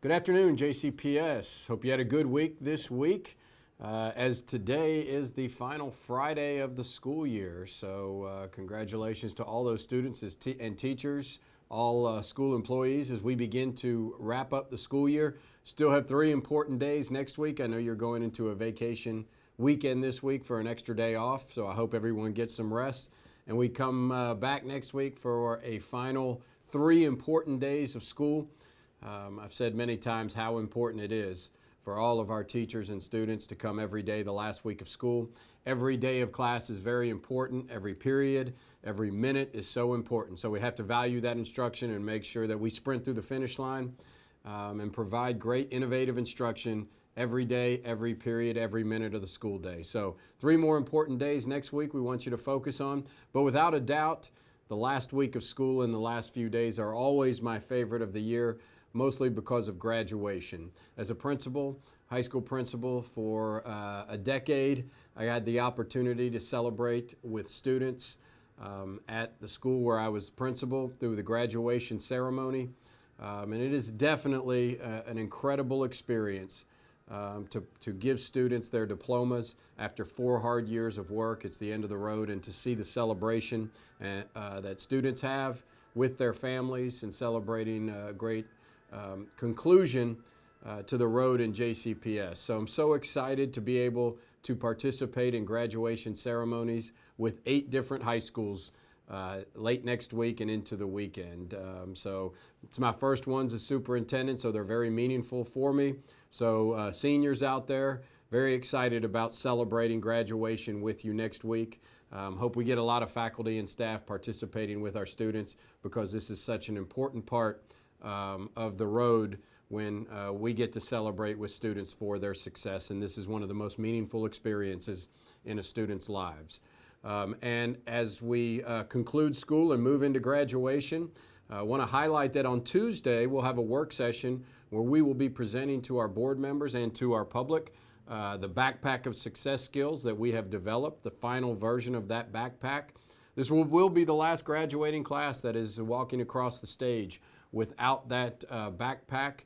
Good afternoon, JCPS. Hope you had a good week this week, as today is the final Friday of the school year. So congratulations to all those students and teachers, all school employees as we begin to wrap up the school year. Still have 3 important days next week. I know you're going into a vacation weekend this week for an extra day off, so I hope everyone gets some rest. And we come back next week for a final 3 important days of school. I've said many times how important it is for all of our teachers and students to come every day the last week of school. Every day of class is very important. Every period, every minute is so important. So we have to value that instruction and make sure that we sprint through the finish line and provide great innovative instruction every day, every period, every minute of the school day. So 3 more important days next week we want you to focus on. But without a doubt, the last week of school and the last few days are always my favorite of the year, mostly because of graduation. As a principal, high school principal for a decade, I had the opportunity to celebrate with students at the school where I was principal through the graduation ceremony. And it is definitely an incredible experience to give students their diplomas after 4 hard years of work. It's the end of the road, and to see the celebration that students have with their families and celebrating a great conclusion to the road in JCPS. So I'm so excited to be able to participate in graduation ceremonies with 8 different high schools late next week and into the weekend. So it's my first ones as superintendent, so they're very meaningful for me. So seniors out there, very excited about celebrating graduation with you next week. Hope we get a lot of faculty and staff participating with our students, because this is such an important part of the road when we get to celebrate with students for their success. And this is one of the most meaningful experiences in a student's lives. And as we conclude school and move into graduation, I want to highlight that on Tuesday we'll have a work session where we will be presenting to our board members and to our public the backpack of success skills that we have developed, the final version of that backpack. This will be the last graduating class that is walking across the stage without that backpack,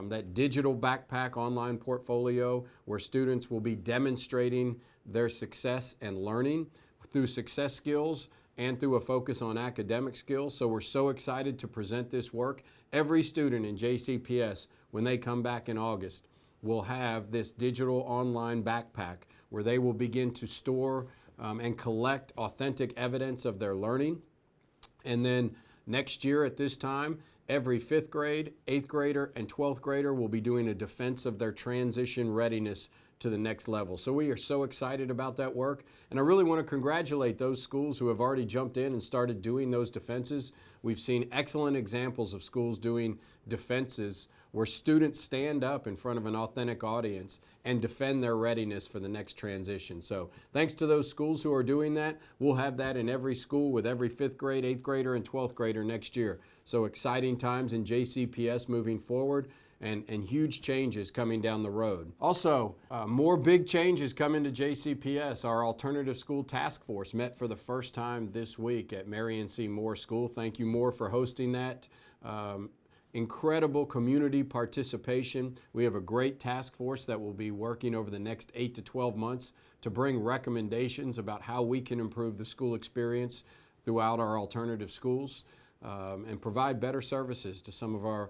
that digital backpack online portfolio where students will be demonstrating their success and learning through success skills and through a focus on academic skills. So we're so excited to present this work. Every student in JCPS, when they come back in August, will have this digital online backpack where they will begin to store and collect authentic evidence of their learning. And then next year at this time, every 5th grade, 8th grader, and 12th grader will be doing a defense of their transition readiness to the next level. So we are so excited about that work. And I really want to congratulate those schools who have already jumped in and started doing those defenses. We've seen excellent examples of schools doing defenses where students stand up in front of an authentic audience and defend their readiness for the next transition. So thanks to those schools who are doing that. We'll have that in every school with every 5th grade, 8th grader, and 12th grader next year. So exciting times in JCPS moving forward, and huge changes coming down the road. Also, more big changes coming to JCPS. Our Alternative School Task Force met for the first time this week at Marion C. Moore School. Thank you, Moore, for hosting that. Incredible community participation. We have a great task force that will be working over the next 8 to 12 months to bring recommendations about how we can improve the school experience throughout our alternative schools and provide better services to some of our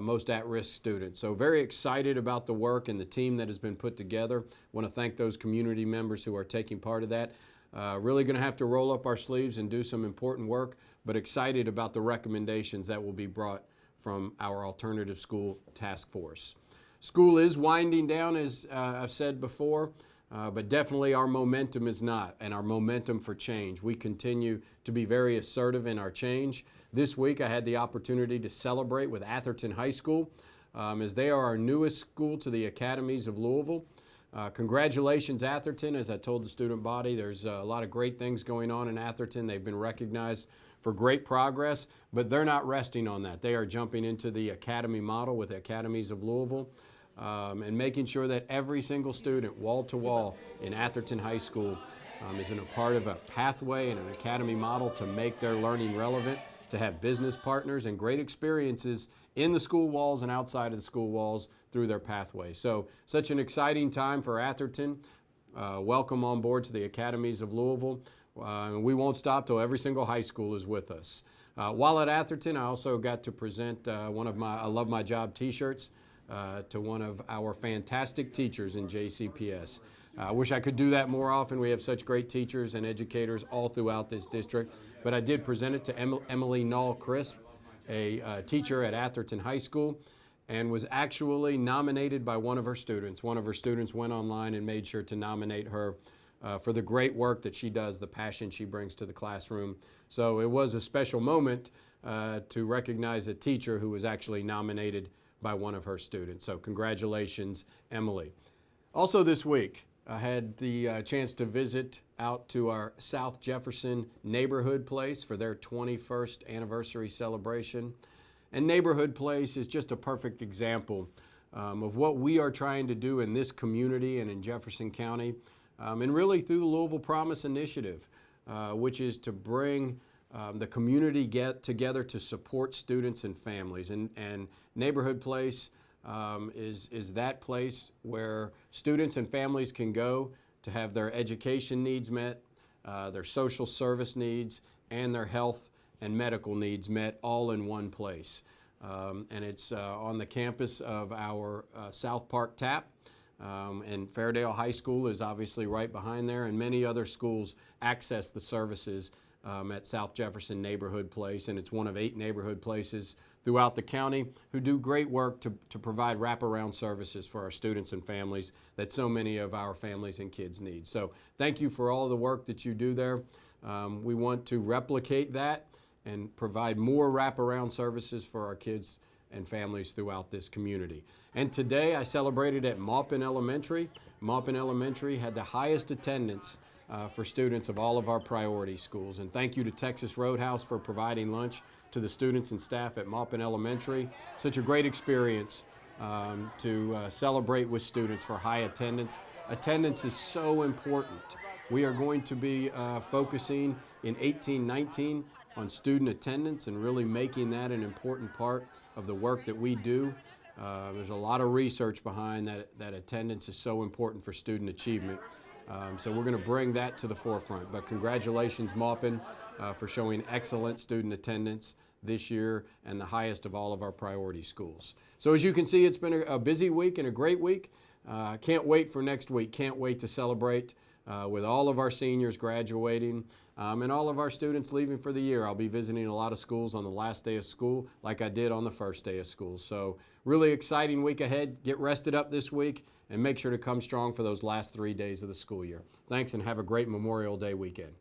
most at-risk students. So very excited about the work and the team that has been put together. Want to thank those community members who are taking part of that. Really going to have to roll up our sleeves and do some important work, but excited about the recommendations that will be brought from our Alternative School Task Force. School is winding down, as I've said before, but definitely our momentum is not, and our momentum for change. We continue to be very assertive in our change. This week I had the opportunity to celebrate with Atherton High School as they are our newest school to the academies of Louisville. Congratulations, Atherton. As I told the student body, there's a lot of great things going on in Atherton. They've been recognized for great progress, but they're not resting on that. They are jumping into the academy model with the academies of Louisville and making sure that every single student, wall to wall in Atherton High School, is in a part of a pathway and an academy model to make their learning relevant to have business partners and great experiences in the school walls and outside of the school walls through their pathway. So such an exciting time for Atherton. Welcome on board to the Academies of Louisville. We won't stop till every single high school is with us. While at Atherton, I also got to present one of my I Love My Job t-shirts to one of our fantastic teachers in JCPS. I wish I could do that more often. We have such great teachers and educators all throughout this district. But I did present it to Emily Null Crisp, a teacher at Atherton High School, and was actually nominated by one of her students. One of her students went online and made sure to nominate her for the great work that she does, the passion she brings to the classroom. So it was a special moment to recognize a teacher who was actually nominated by one of her students. So congratulations, Emily. Also this week, I had the chance to visit out to our South Jefferson Neighborhood Place for their 21st anniversary celebration. And Neighborhood Place is just a perfect example of what we are trying to do in this community and in Jefferson County, and really through the Louisville Promise Initiative, which is to bring the community together to support students and families. And Neighborhood Place is that place where students and families can go to have their education needs met, their social service needs, and their health and medical needs met all in one place. And it's on the campus of our South Park TAP. And Fairdale High School is obviously right behind there, and many other schools access the services at South Jefferson Neighborhood Place, and it's one of 8 neighborhood places throughout the county who do great work to provide wraparound services for our students and families that so many of our families and kids need. So thank you for all the work that you do there. We want to replicate that and provide more wraparound services for our kids and families throughout this community. And today I celebrated at Maupin Elementary. Maupin Elementary had the highest attendance for students of all of our priority schools. And thank you to Texas Roadhouse for providing lunch to the students and staff at Maupin Elementary. Such a great experience to celebrate with students for high attendance. Attendance is so important. We are going to be focusing in 18-19 on student attendance and really making that an important part of the work that we do. There's a lot of research behind that attendance is so important for student achievement. So we're going to bring that to the forefront. But congratulations, Maupin, for showing excellent student attendance this year and the highest of all of our priority schools. So as you can see, it's been a busy week and a great week. Can't wait for next week. Can't wait to celebrate with all of our seniors graduating and all of our students leaving for the year. I'll be visiting a lot of schools on the last day of school like I did on the first day of school. So really exciting week ahead. Get rested up this week and make sure to come strong for those last 3 days of the school year. Thanks and have a great Memorial Day weekend.